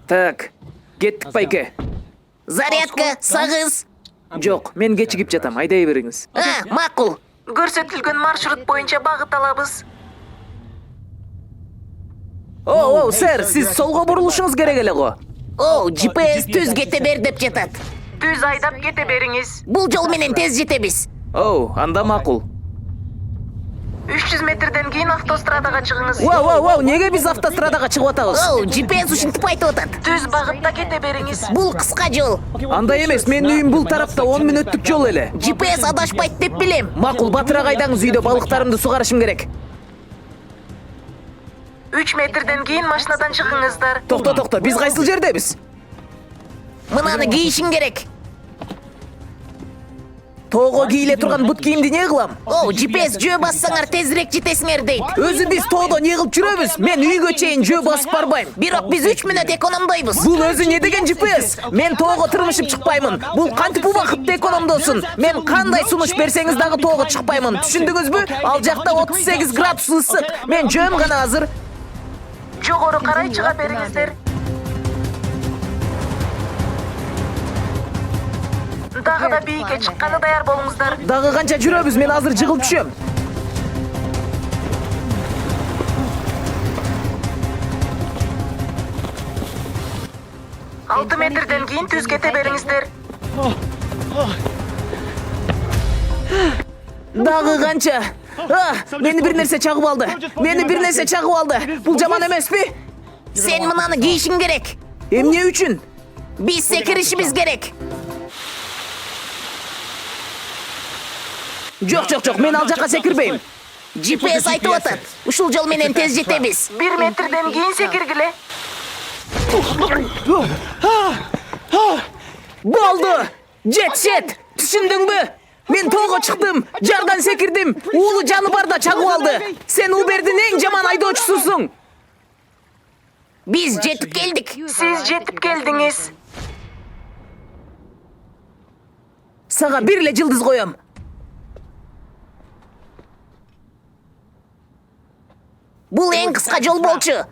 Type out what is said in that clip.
Так, кеттик байке. Зарядка, сагыз. Жок, мен кечигип жатам, айдай бериңиз. Макул. Көрсөтүлгөн маршрут боюнча багыт алабыз. О, сэр, сиз солго бурулушуңуз керек эле го. GPS түз кете бер деп жатат. Түз айдап кете бериңиз. Бул жол менен тез жетебиз. Анда макул. 300 метрден кийин автострадаға чыгыңыз. Вау, неге биз автострадаға чыгып атабыз? GPS ушинтип айтып атат. Түз багытта кете бериңиз. Бул кыска жол. Андай эмес, менин үйүм бул тарапта 10 мүнөттүк жол эле. GPS адашпайт деп билем. Макул, батыраак айдаңыз, үйдө балыктарымды сугарышым керек. 3 метрден кийин машинадан чыгыңыздар. Токто, биз кайсыл жердебиз? Мынаны кийишиң керек. Тоого кийле турган бут кийимди не кылам? GPS жөө бассаңар тезирээк жетесиңер дейт. Өзү биз тоодо не кылып жүрөбүз? Мен үйгө чейин жөө басып барбайм. Бирок биз 3 мүнөт экономдойбуз. Бул өзү не деген GPS? Мен тоого тырмышып чыкпаймын. Бул кантип убакытты экономдосун? Мен кандай сунуш берсеңиз дагы тоого чыкпаймын. Түшүндүңүзбү? Ал жакта 38 градус ысык. Мен жөөм гана азыр. Жогору карай чыга бериңиздер. Дагы да бийикке чыкканы даяр болуңуздар. Дагы канча жүрөбүз? Мен азыр жыгылып түшөм. Алты метрден кийин түз кете бериңиздер. Дагы канча? Мени бир нерсе чагып алды. Бул жаман эмеспи? Сен мынаны кийишиң керек. Эмне үчүн? Биз секиришибиз керек. Жок, мен ал жака секирбейм. GPS айтып атат. Ушул жол менен тез жетебиз. 1 метрден кийин секиргиле. Болду! Жетет! Түшүндүңбү? Мен тоого чыктым, жардан секирдим. Уулу жаны барда чагып алды. Сен Убердин эң жаман айдоочусусуң. Биз жетип келдик. Сиз жетип келдиңиз. Сага бир эле жылдыз коем. Бул эң кыска жол болчу.